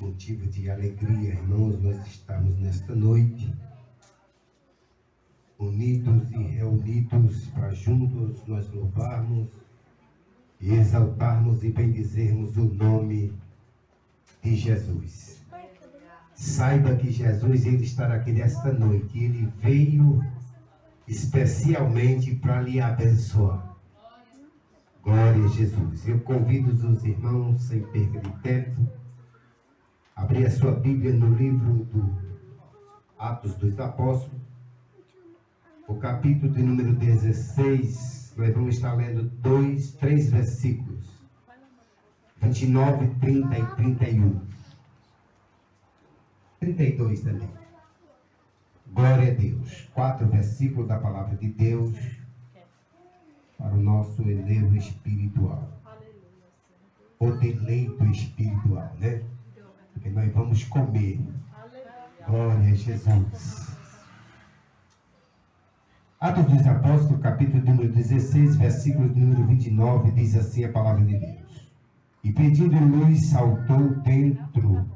Motivo de alegria, irmãos, nós estamos nesta noite unidos e reunidos para juntos nós louvarmos e exaltarmos e bendizermos o nome de Jesus. Saiba que Jesus, ele estará aqui nesta noite. Ele veio especialmente para lhe abençoar. Glória a Jesus. Eu convido os irmãos, sem perda de tempo, a abrir a sua Bíblia no livro do Atos dos Apóstolos, o capítulo de número 16. Nós vamos estar lendo 3 versículos, 29, 30 e 31. 32 também. Glória a Deus. 4 versículos da palavra de Deus para o nosso elevo espiritual. O deleito espiritual, né? Porque nós vamos comer. Glória a Jesus. Atos dos Apóstolos, capítulo número 16, versículo número 29, diz assim a palavra de Deus. E pedindo luz, saltou dentro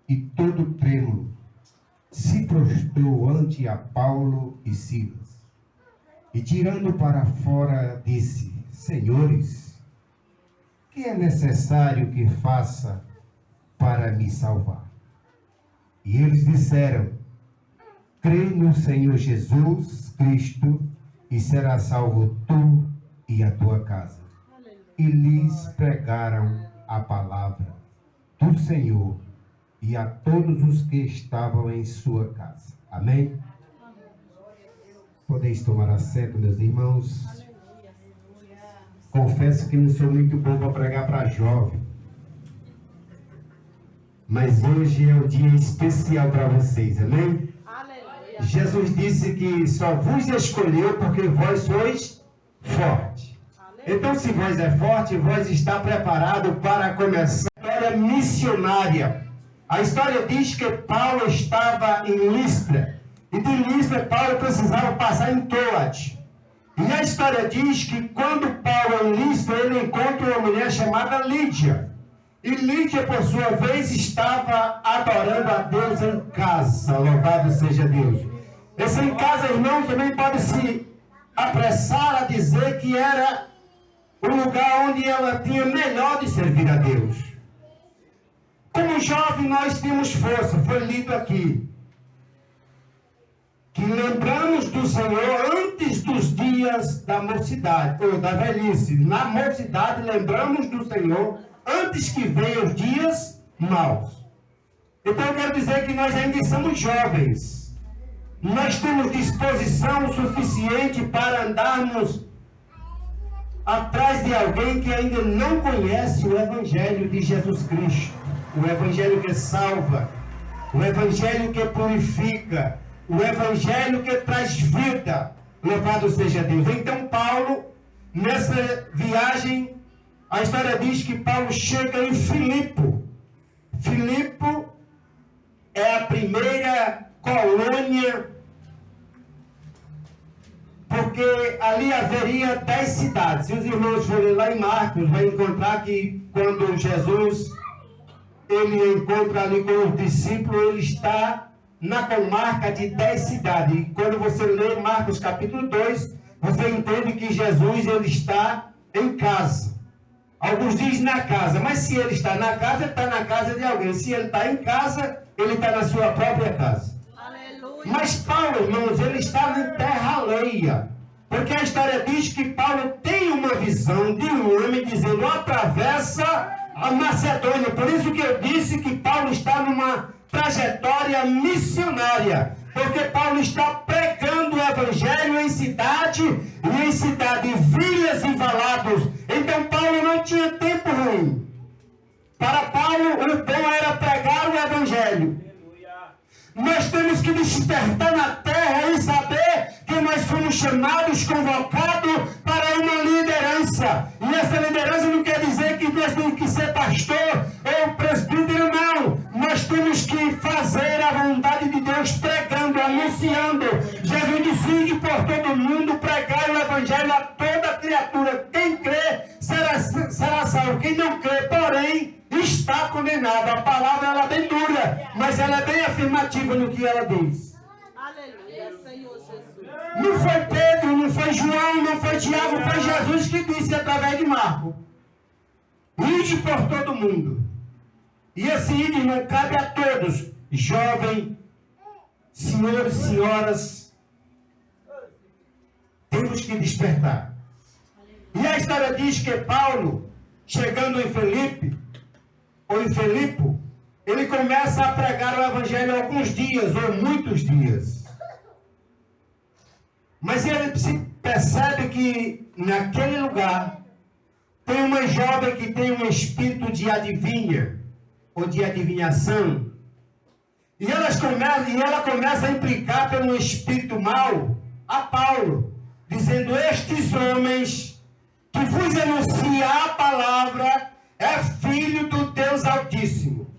e todo trêmulo, se prostrou ante a Paulo e Silas. E tirando para fora, disse: Senhores, que é necessário que faça para me salvar? E eles disseram: Crê no Senhor Jesus Cristo e serás salvo tu e a tua casa. E lhes pregaram a palavra do Senhor e a todos os que estavam em sua casa. Amém? Podeis tomar assento, meus irmãos. Confesso que não sou muito bom para pregar para jovem, mas hoje é um dia especial para vocês, amém? Aleluia. Jesus disse que só vos escolheu porque vós sois fortes. Então, se vós é forte, vós está preparado para começar a história missionária. A história diz que Paulo estava em Listra, e de Listra Paulo precisava passar em Troade. E a história diz que quando Paulo é em Listra, ele encontra uma mulher chamada Lídia. E Lídia, por sua vez, estava adorando a Deus em casa. Louvado seja Deus. Esse em casa, irmão, também pode se apressar a dizer que era o lugar onde ela tinha melhor de servir a Deus. Como jovem, nós temos força. Foi lido aqui que lembramos do Senhor antes dos dias da mocidade, ou da velhice. Na mocidade, lembramos do Senhor antes que venham os dias maus. Então, eu quero dizer que nós ainda somos jovens. Nós temos disposição suficiente para andarmos atrás de alguém que ainda não conhece o Evangelho de Jesus Cristo. O Evangelho que salva, o Evangelho que purifica, o Evangelho que traz vida. Louvado seja Deus. Então Paulo, nessa viagem, a história diz que Paulo chega em Filipo. Filipo é a primeira colônia, porque ali haveria 10 cidades. Se os irmãos forem lá em Marcos, vai encontrar que quando Jesus ele encontra ali com os discípulos, ele está na comarca de 10 cidades. E quando você lê Marcos capítulo 2, você entende que Jesus ele está em casa. Alguns dizem na casa, mas se ele está na casa, ele está na casa de alguém. Se ele está em casa, ele está na sua própria casa. Aleluia. Mas Paulo, irmãos, ele estava em terra alheia. Porque a história diz que Paulo tem uma visão de um homem dizendo: atravessa a Macedônia. Por isso que eu disse que Paulo está numa trajetória missionária. Porque Paulo está pregando o Evangelho em cidade, vilas e valados. Então Paulo não tinha tempo ruim. Para Paulo, o bom era pregar o Evangelho. Nós temos que despertar na terra e saber que nós fomos chamados, convocados para uma liderança. E essa liderança não quer dizer que nós temos que ser pastor ou presbítero, não. Nós temos que fazer a vontade de Deus pregando, anunciando. Jesus disse por todo mundo, pregar o Evangelho a toda criatura. Quem crê será salvo. Quem não crê, porém, está condenado. nada. A palavra ela é bem dura, mas ela é bem afirmativa no que ela diz. Aleluia, Senhor Jesus. Não foi Pedro, não foi João, não foi Tiago, foi Jesus que disse através de Marco. Ide por todo mundo. E esse ide não cabe a todos, jovem, senhores, senhoras. Temos que despertar. E a história diz que Paulo, chegando em Filipe, ou em Filipo, ele começa a pregar o evangelho alguns dias, ou muitos dias. Mas ele se percebe que naquele lugar tem uma jovem que tem um espírito de adivinha, ou de adivinhação. E ela começa a implicar pelo espírito mau a Paulo, dizendo: estes homens que vos anuncia a palavra é filho do Deus Altíssimo.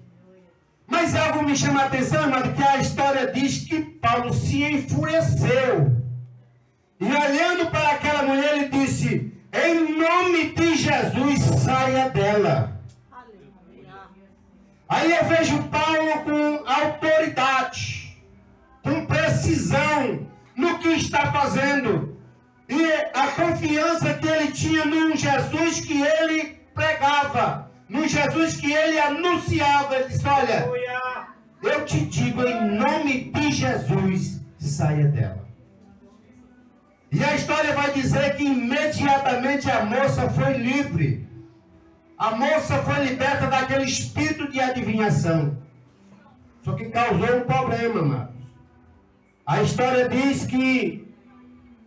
Mas algo me chama a atenção, irmão, que a história diz que Paulo se enfureceu. E olhando para aquela mulher, ele disse: em nome de Jesus, saia dela. Aí eu vejo Paulo com autoridade, com precisão no que está fazendo. E a confiança que ele tinha num Jesus que ele pregava, num Jesus que ele anunciava. Ele disse: olha, eu te digo em nome de Jesus, saia dela. E a história vai dizer que imediatamente a moça foi livre. A moça foi liberta daquele espírito de adivinhação. Só que causou um problema, amados. A história diz que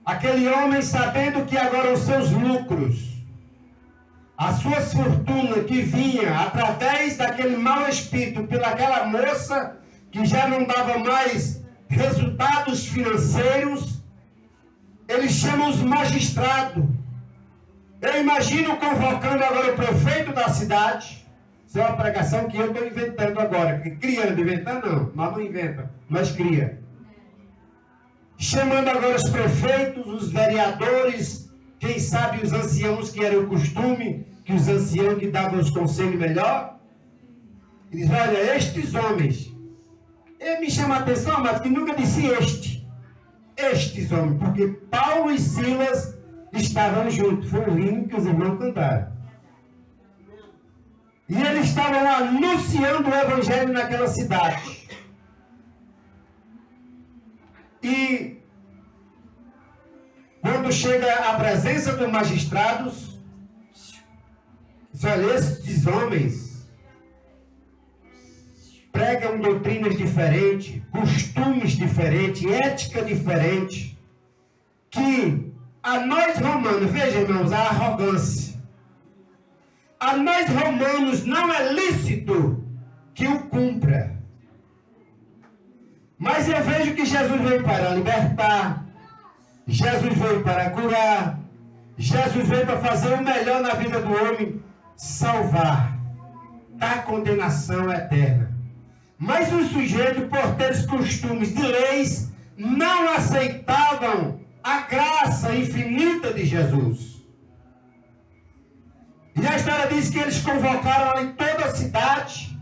aquele homem, sabendo que agora os seus lucros, as suas fortunas que vinha através daquele mau espírito pelaquela moça, que já não dava mais resultados financeiros, ele chama os magistrados. Eu imagino convocando agora o prefeito da cidade. Isso é uma pregação que eu estou inventando agora. Criando, inventando não. Nós não inventa, nós cria. Chamando agora os prefeitos, os vereadores, quem sabe os anciãos, que era o costume, que os anciãos que davam os conselhos melhor. E diz: olha, estes homens. Ele me chama a atenção, mas que nunca disse estes homens, porque Paulo e Silas estavam juntos. Foi o hino que os irmãos cantaram. E eles estavam anunciando o evangelho naquela cidade. E quando chega à presença dos magistrados, diz: olha, estes homens pregam doutrinas diferentes, costumes diferentes, ética diferente, que a nós romanos, veja, irmãos, a arrogância, a nós romanos não é lícito que o cumpra. Mas eu vejo que Jesus veio para libertar, Jesus veio para curar, Jesus veio para fazer o melhor na vida do homem, salvar da condenação eterna. Mas os sujeitos, por terem costumes de leis, não aceitavam a graça infinita de Jesus. E a história diz que eles convocaram ali toda a cidade,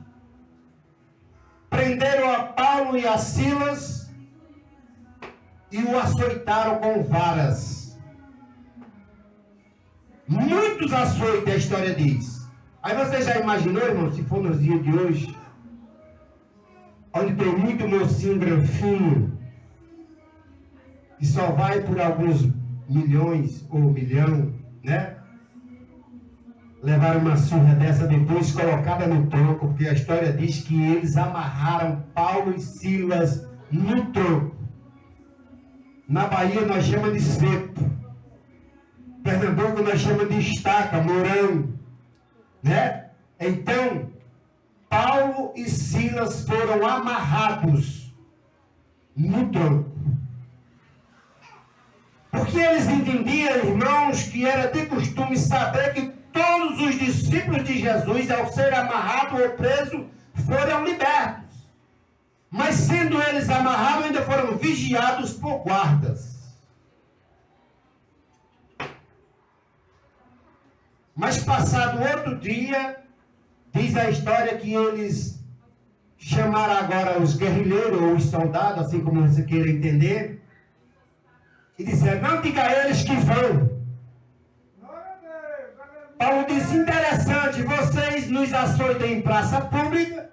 prenderam a Paulo e a Silas e o açoitaram com varas. Muitos açoites, a história diz. Aí você já imaginou, irmão, se for nos dias de hoje, onde tem muito mocinho granfinho, que só vai por alguns milhões ou milhão, né? Levaram uma surra dessa depois colocada no tronco, porque a história diz que eles amarraram Paulo e Silas no tronco. Na Bahia nós chamamos de cepo. Pernambuco nós chamamos de estaca, morão, né? Então, Paulo e Silas foram amarrados no tronco. Porque eles entendiam, irmãos, que era de costume saber que todos os discípulos de Jesus, ao ser amarrados ou presos, foram libertos. Mas sendo eles amarrados, ainda foram vigiados por guardas. Mas passado outro dia, Diz a história que eles chamaram agora os guerrilheiros ou os soldados, assim como você queira entender, e disseram, não diga a eles que vão. Paulo disse, interessante, vocês nos açoitam em praça pública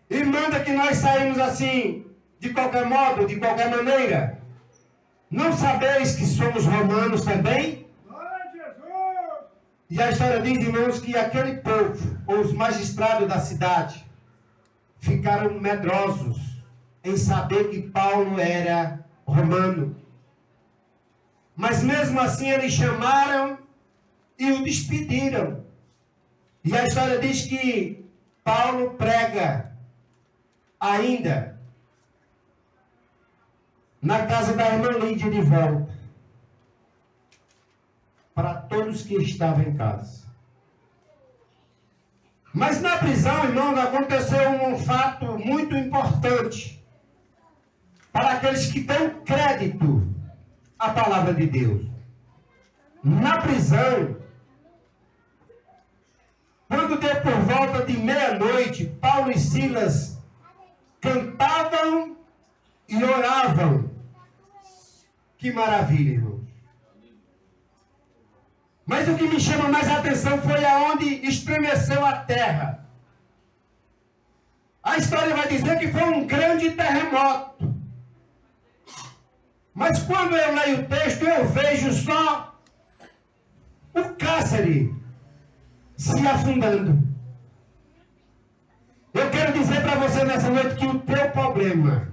e manda que nós saímos assim, de qualquer modo, de qualquer maneira. Não sabeis que somos romanos também? E a história diz, irmãos, que aquele povo, ou os magistrados da cidade, ficaram medrosos em saber que Paulo era romano. Mas mesmo assim eles chamaram e o despediram. E a história diz que Paulo prega ainda na casa da irmã Lídia de volta, para todos que estavam em casa. Mas na prisão, irmãos, aconteceu um fato muito importante para aqueles que dão crédito à palavra de Deus. Na prisão, quando deu por volta de meia-noite, Paulo e Silas cantavam e oravam. Que maravilha, irmãos. Mas o que me chama mais a atenção foi aonde estremeceu a terra. A história vai dizer que foi um grande terremoto. Mas quando eu leio o texto, eu vejo só o cárcere se afundando. Eu quero dizer para você nessa noite que o teu problema,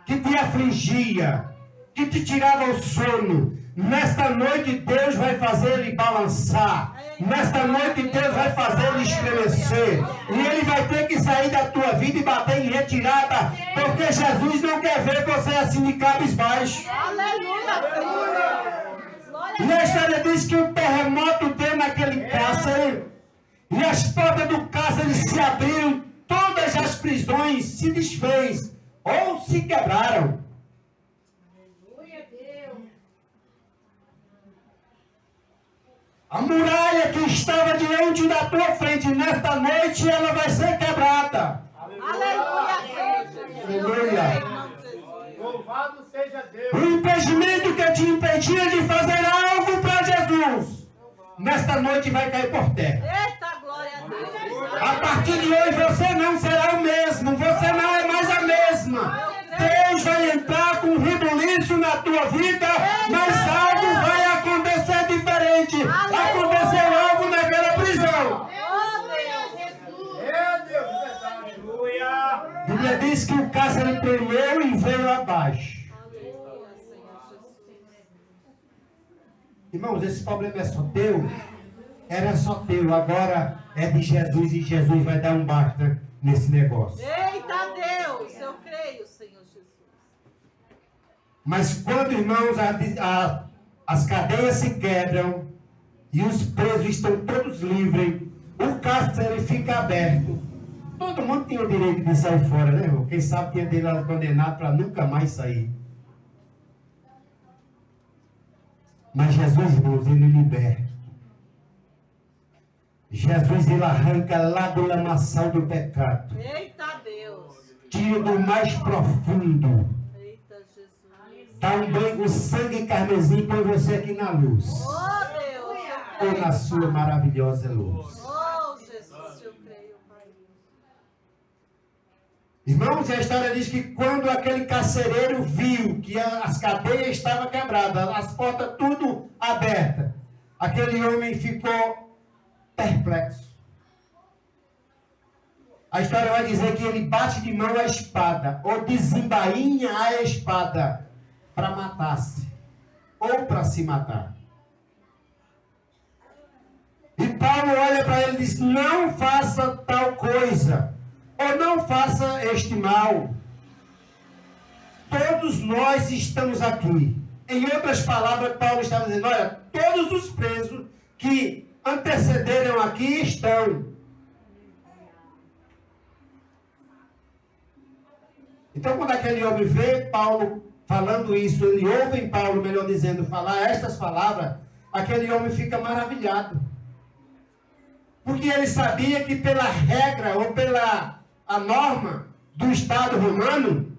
que te afligia, que te tirava o sono, nesta noite Deus vai fazer ele balançar. Nesta noite Deus vai fazer ele estremecer. E ele vai ter que sair da tua vida e bater em retirada. Porque Jesus não quer ver você assim de cabisbaixo. Aleluia, Senhor. E a história diz que o terremoto deu naquele cárcere. E as portas do cárcere se abriram. Todas as prisões se desfez. Ou se quebraram. A muralha que estava diante da tua frente nesta noite, ela vai ser quebrada. Aleluia, Senhor. Aleluia. Louvado seja Deus. O impedimento que te impedia de fazer algo para Jesus, nesta noite vai cair por terra. Eita, glória a Deus. A partir de hoje você não será o mesmo, você não é mais a mesma. Deus vai entrar com um rebuliço na tua vida, mas algo vai acontecer diferente. Aconteceu algo naquela prisão. Oh, Deus. É Deus, aleluia. A Bíblia diz que o cárcere tremeu e veio abaixo. Aleluia, Senhor Jesus. Irmãos, esse problema é só teu? Era só teu, agora é de Jesus e Jesus vai dar um basta nesse negócio. Eita, Deus. Eu creio, Senhor Jesus. Mas quando, irmãos, as cadeias se quebram e os presos estão todos livres, o cárcere fica aberto. Todo mundo tinha o direito de sair fora, né, irmão? Quem sabe tinha dele condenado para nunca mais sair. Mas Jesus, irmãos, ele liberta. Jesus, ele arranca lá do lamaçal do pecado. Eita, Deus. Tira do mais profundo. Eita, Jesus. Dá um banho com sangue carmesim para você aqui na luz. Oh, Deus. Eu Ou creio. na sua maravilhosa luz. Oh, Jesus, eu creio, Pai. Irmãos, a história diz que quando aquele carcereiro viu que as cadeias estavam quebradas, as portas tudo abertas, aquele homem ficou perplexo. A história vai dizer que ele bate de mão a espada, ou desembainha a espada, para matar-se, ou para se matar. E Paulo olha para ele e diz, não faça tal coisa, ou não faça este mal. Todos nós estamos aqui. Em outras palavras, Paulo estava dizendo, olha, todos os presos que antecederam aqui estão. Então, quando aquele homem vê Paulo falando isso, ele ouve em Paulo, melhor dizendo, falar estas palavras, aquele homem fica maravilhado. Porque ele sabia que pela regra ou pela a norma do Estado romano,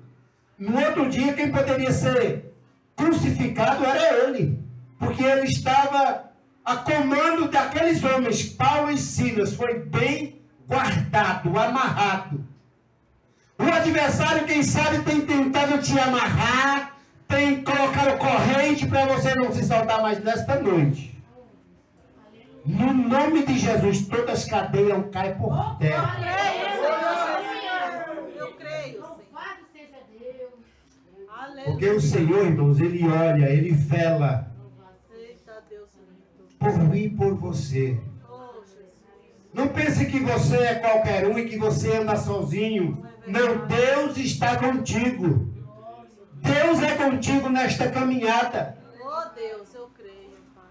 no outro dia quem poderia ser crucificado era ele. Porque ele estava a comando daqueles homens. Paulo e Silas foi bem guardado, amarrado. O adversário, quem sabe, tem tentado te amarrar, tem colocado corrente para você não se soltar mais nesta noite. No nome de Jesus, todas as cadeias caem por terra. Eu creio, Senhor. Louvado seja Deus. Aleluia. Porque o Senhor, irmãos, Ele olha, Ele vela Eita Deus lindo. por mim e por você. Oh, Jesus. Não pense que você é qualquer um e que você anda sozinho. Não, Deus está contigo. Deus é contigo nesta caminhada. Oh, Deus, eu creio, Pai.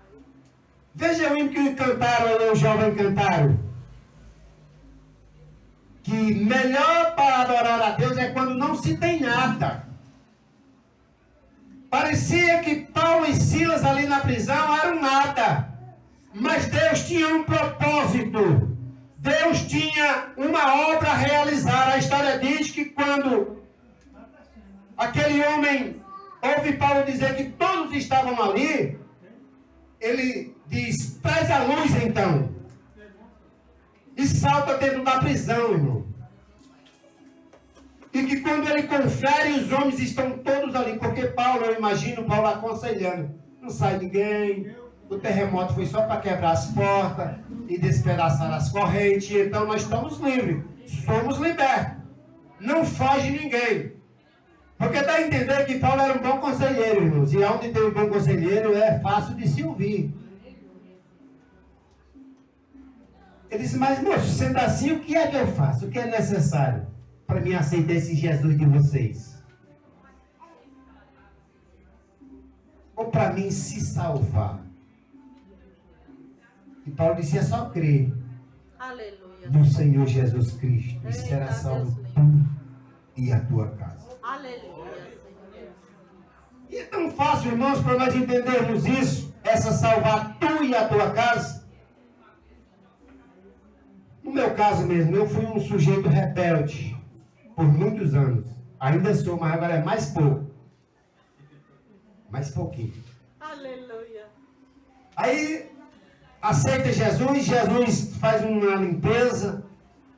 Veja o hino que cantaram, os jovens cantaram. Que melhor para adorar a Deus é quando não se tem nada. Parecia que Paulo e Silas ali na prisão eram nada. Mas Deus tinha um propósito. Deus tinha uma obra a realizar. A história diz que quando aquele homem ouve Paulo dizer que todos estavam ali, ele diz, traz a luz então. E salta dentro da prisão, irmão. E que quando ele confere, os homens estão todos ali. Porque Paulo, eu imagino Paulo aconselhando. Não sai ninguém. O terremoto foi só para quebrar as portas e despedaçar as correntes. Então nós estamos livres. Somos libertos. Não foge ninguém. Porque dá a entender que Paulo era um bom conselheiro, irmãos. E onde tem um bom conselheiro é fácil de se ouvir. Ele disse, mas moço, sendo assim, o que é que eu faço? O que é necessário para mim aceitar esse Jesus de vocês? Ou para mim se salvar? E Paulo disse, é só crer Aleluia. no Senhor Jesus Cristo e será Eita, salvo Deus tu e a tua casa. Aleluia, Senhor. E é tão fácil, irmãos, para nós entendermos isso, essa salvar tu e a tua casa. No meu caso mesmo, eu fui um sujeito rebelde por muitos anos. Ainda sou, mas agora é mais pouco. Mais pouquinho. Aleluia. Aí, aceita Jesus, Jesus faz uma limpeza,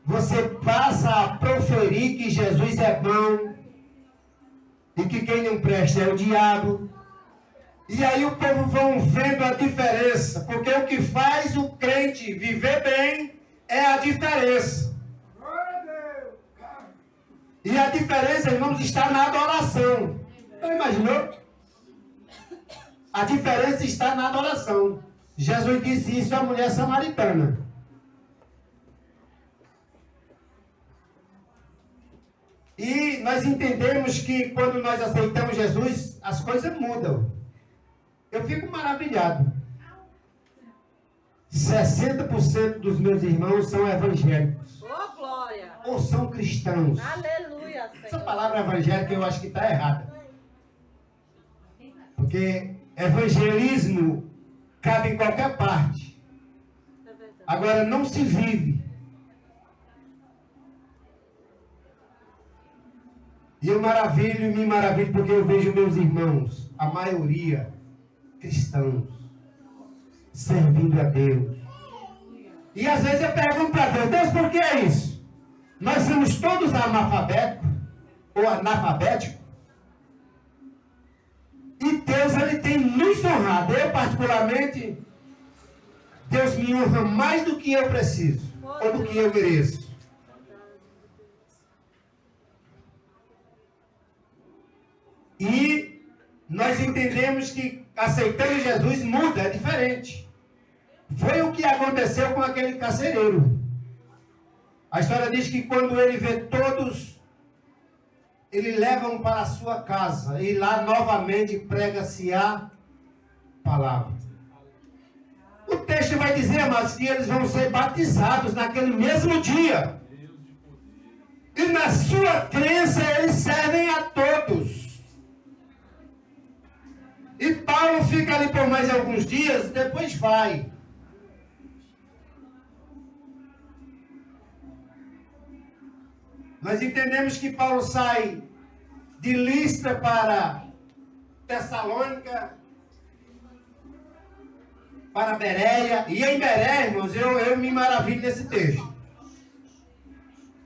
você passa a proferir que Jesus é bom e que quem não presta é o diabo. E aí o povo vão vendo a diferença, porque o que faz o crente viver bem é a diferença. E a diferença, irmãos, está na adoração. Então imaginou? A diferença está na adoração. Jesus disse isso à mulher samaritana. E nós entendemos que quando nós aceitamos Jesus, as coisas mudam. Eu fico maravilhado. 60% dos meus irmãos são evangélicos. Oh, glória. Ou são cristãos. Aleluia, Senhor. Essa palavra evangélica eu acho que está errada. Porque evangelismo cabe em qualquer parte. É verdade. Agora não se vive. E eu me maravilho porque eu vejo meus irmãos, a maioria cristãos, servindo a Deus. E às vezes eu pergunto para Deus, Deus, por que é isso? Nós somos todos analfabetos, ou analfabéticos. E Deus, Ele tem nos honrado. Eu, particularmente, Deus me honra mais do que eu preciso, ou do que eu mereço. E nós entendemos que aceitando Jesus muda, é diferente. Foi o que aconteceu com aquele carcereiro. A história diz que quando ele vê todos, ele leva para a sua casa e lá novamente prega-se a palavra. O texto vai dizer, amados, que eles vão ser batizados naquele mesmo dia. E na sua crença eles servem a todos. E Paulo fica ali por mais alguns dias, depois vai. Nós entendemos que Paulo sai de Listra para Tessalônica, para Bereia. E em Bereia, irmãos, eu me maravilho nesse texto.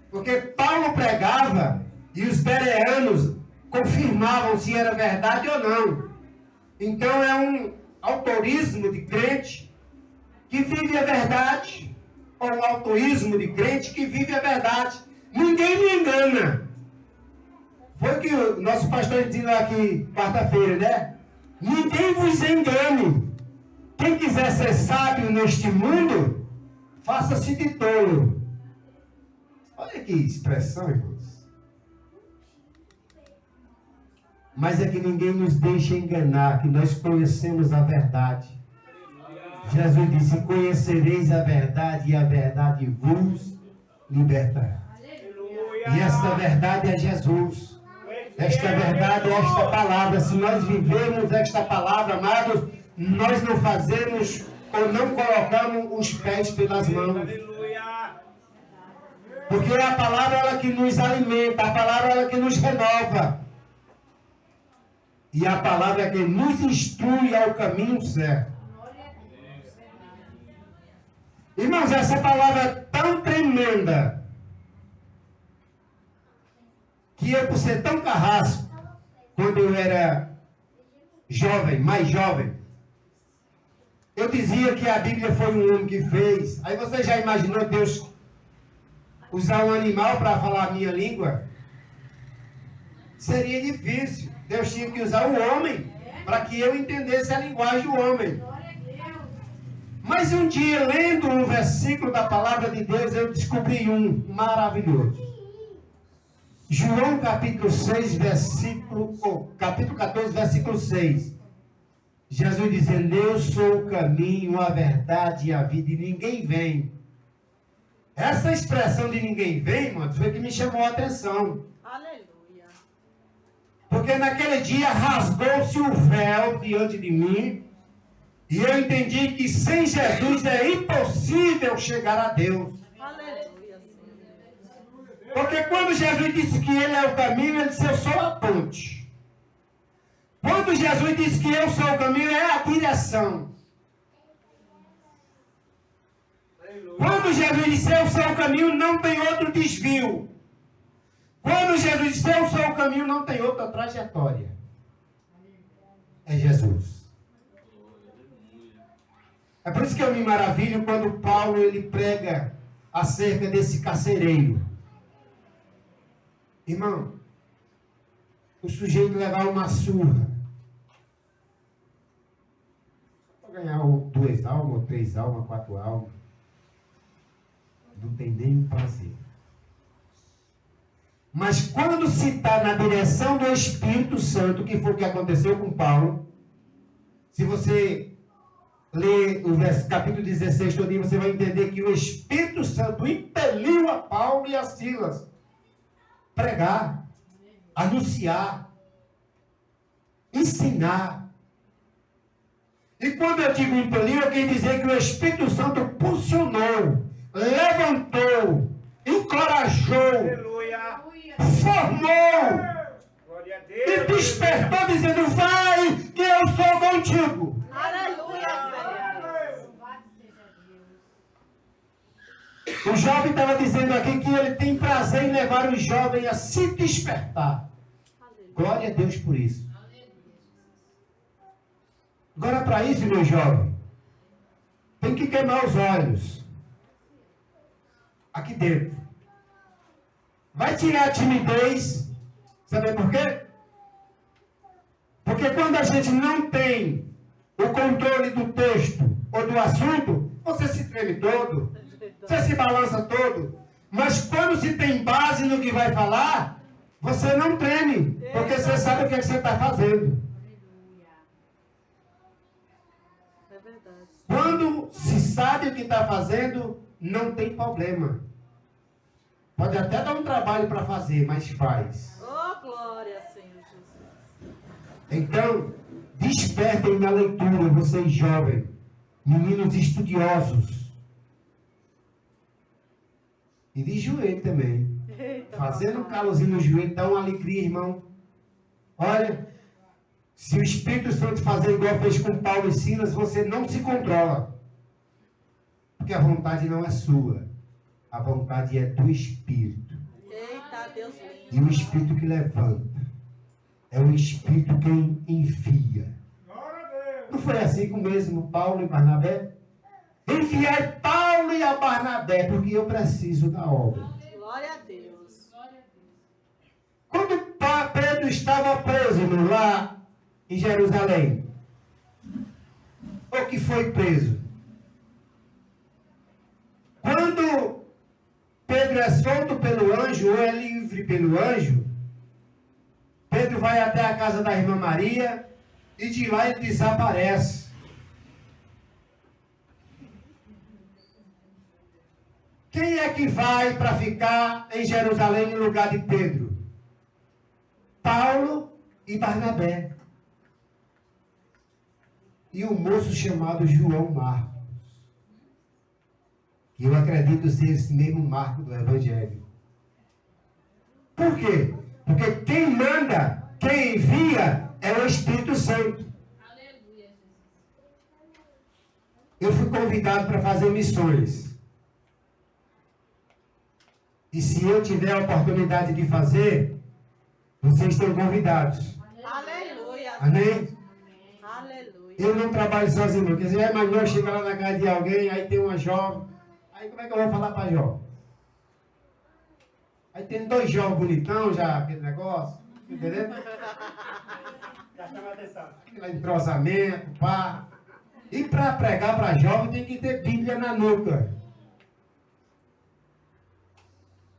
Porque Paulo pregava e os bereanos confirmavam se era verdade ou não. Então é um autorismo de crente que vive a verdade, ou um autoísmo de crente que vive a verdade. Ninguém me engana. Foi o que o nosso pastor disse lá aqui quarta-feira, né? Ninguém vos engane. Quem quiser ser sábio neste mundo, faça-se de tolo. Olha que expressão, irmãos. Mas é que ninguém nos deixa enganar, que nós conhecemos a verdade. Jesus disse, conhecereis a verdade e a verdade vos libertará. E esta verdade é Jesus. Esta verdade é esta palavra. Se nós vivemos esta palavra, amados, nós não fazemos ou não colocamos os pés pelas mãos. Porque é a palavra ela que nos alimenta, a palavra ela que nos renova. E a palavra é que nos instrui ao caminho certo. Irmãos, essa palavra é tão tremenda que eu, por ser tão carrasco, quando eu era jovem, mais jovem, eu dizia que a Bíblia foi um homem que fez. Aí você já imaginou Deus usar um animal para falar a minha língua? Seria difícil. Deus tinha que usar o homem para que eu entendesse a linguagem do homem. Mas um dia, lendo um versículo da palavra de Deus, eu descobri um maravilhoso. João capítulo 6, capítulo 14, versículo 6. Jesus dizendo, eu sou o caminho, a verdade e a vida, e ninguém vem. Essa expressão de ninguém vem, mano, foi que me chamou a atenção. Aleluia. Porque naquele dia rasgou-se o véu diante de mim, e eu entendi que sem Jesus é impossível chegar a Deus. Aleluia, Senhor. Porque quando Jesus disse que Ele é o caminho, Ele disse, eu sou a ponte. Quando Jesus disse que eu sou o caminho, é a direção. Quando Jesus disse, eu sou o caminho, não tem outro desvio. Quando Jesus disse, eu sou o caminho, não tem outra trajetória. É Jesus. É por isso que eu me maravilho quando Paulo ele prega acerca desse carcereiro. Irmão, o sujeito levar uma surra para ganhar 2 almas, 3 almas, 4 almas, não tem nenhum prazer. Mas quando se está na direção do Espírito Santo, que foi o que aconteceu com Paulo, se você ler o capítulo 16 todinho, você vai entender que o Espírito Santo impeliu a Paulo e a Silas pregar, anunciar, ensinar. E quando eu digo impeliu, eu quero dizer que o Espírito Santo pulsionou, levantou, encorajou, Aleluia. formou Glória a e Deus. despertou dizendo, vai que eu sou contigo. Aleluia, Senhor. O jovem estava dizendo aqui que ele tem prazer em levar o jovem a se despertar. Glória a Deus por isso. Agora, para isso, meu jovem, tem que queimar os olhos. Aqui dentro. Vai tirar a timidez. Sabe por quê? Porque quando a gente não tem o controle do texto ou do assunto, você se treme todo. Você se balança todo. Mas quando se tem base no que vai falar, você não treme. Porque você sabe o que você está fazendo. É verdade. Quando se sabe o que está fazendo, não tem problema. Pode até dar um trabalho para fazer, mas faz. Oh, glória, Senhor Jesus. Então, despertem na leitura, vocês jovens, meninos estudiosos. E de joelho também. Eita, Fazendo um papai. calorzinho no joelho, dá uma alegria, irmão. Olha, se o Espírito Santo fazer igual fez com Paulo e Silas, você não se controla. Porque a vontade não é sua. A vontade é do Espírito. Eita, Deus E lindo. o Espírito que levanta. É o Espírito quem envia. Glória a Deus. Não foi assim com o mesmo Paulo e Barnabé? Enviai Paulo e a Barnabé, porque eu preciso da obra. Glória a Deus. Quando Pedro estava preso lá em Jerusalém, ou que foi preso? Quando Pedro é solto pelo anjo, ou é livre pelo anjo, Pedro vai até a casa da irmã Maria, e de lá ele desaparece. Quem é que vai para ficar em Jerusalém no lugar de Pedro? Paulo e Barnabé. E um moço chamado João Marcos. Que eu acredito ser esse mesmo Marco do Evangelho. Por quê? Porque quem manda, quem envia é o Espírito Santo. Eu fui convidado para fazer missões. E se eu tiver a oportunidade de fazer, vocês estão convidados. Aleluia. Amém? Aleluia. Eu não trabalho sozinho, não. Quer dizer, é melhor chegar lá na casa de alguém, aí tem uma jovem. Aí como é que eu vou falar para a jovem? Aí tem 2 jovens bonitão já, aquele negócio. Entendeu? Já chama a atenção. Aquele entrosamento, pá. E para pregar para jovem tem que ter Bíblia na nuca.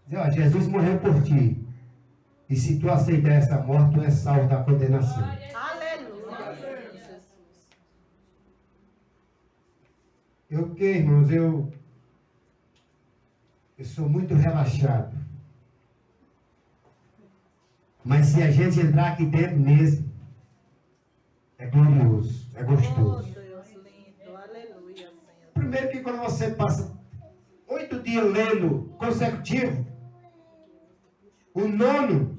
Dizer, ó, Jesus morreu por ti. E se tu aceitar essa morte, tu és salvo da condenação. Aleluia, Senhor Jesus. Eu que, irmãos, eu sou muito relaxado. Mas se a gente entrar aqui dentro mesmo, é glorioso, é Oh, gostoso. Deus lindo. Aleluia, Senhor. Primeiro que quando você passa 8 dias lendo consecutivo, o 9,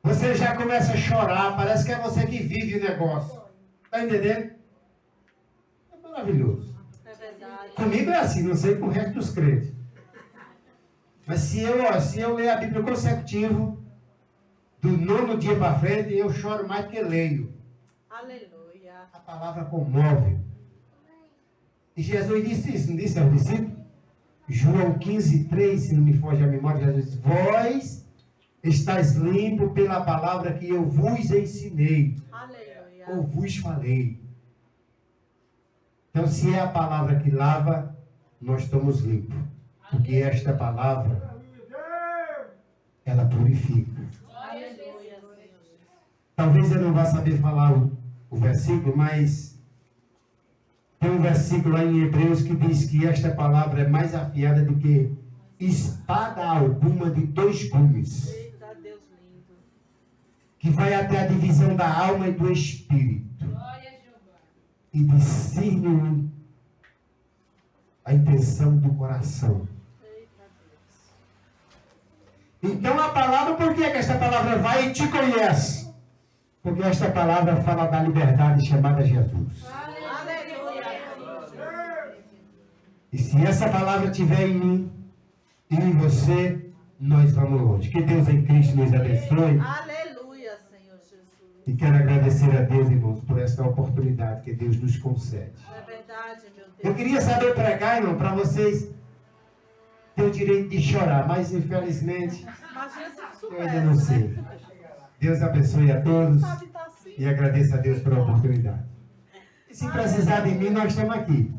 você já começa a chorar, parece que é você que vive o negócio. Está entendendo? É maravilhoso. É verdade. Comigo é assim, não sei com o resto dos crentes. Mas se eu ler a Bíblia consecutivo, do 9º dia para frente, eu choro mais do que leio. Aleluia. A palavra comove. E Jesus disse isso, não disse aos discípulos? João 15:3, se não me foge a memória, Jesus disse, vós estáis limpo pela palavra que eu vos ensinei, Aleluia. ou vos falei. Então, se é a palavra que lava, nós estamos limpos. Porque esta palavra, ela purifica. Aleluia, Senhor Jesus. Talvez eu não vá saber falar o versículo, mas tem um versículo lá em Hebreus que diz que esta palavra é mais afiada do que espada alguma de 2 gumes, Eita, Deus lindo. que vai até a divisão da alma e do espírito, e discerne a intenção do coração. Eita, Deus. Então a palavra, por que esta palavra vai e te conhece? Porque esta palavra fala da liberdade chamada Jesus. Aleluia, Senhor Jesus. E se essa palavra estiver em mim e em você, nós vamos longe. Que Deus em Cristo nos abençoe. Aleluia, Senhor Jesus. E quero agradecer a Deus, irmãos, por essa oportunidade que Deus nos concede. É verdade, meu Deus. Eu queria saber pregar, irmão, para vocês terem o direito de chorar, mas infelizmente Imagina se eu ainda não soubesse, sei. né? Deus abençoe a todos Sabe, tá assim. e agradeço a Deus pela oportunidade. E se precisar de mim, nós estamos aqui.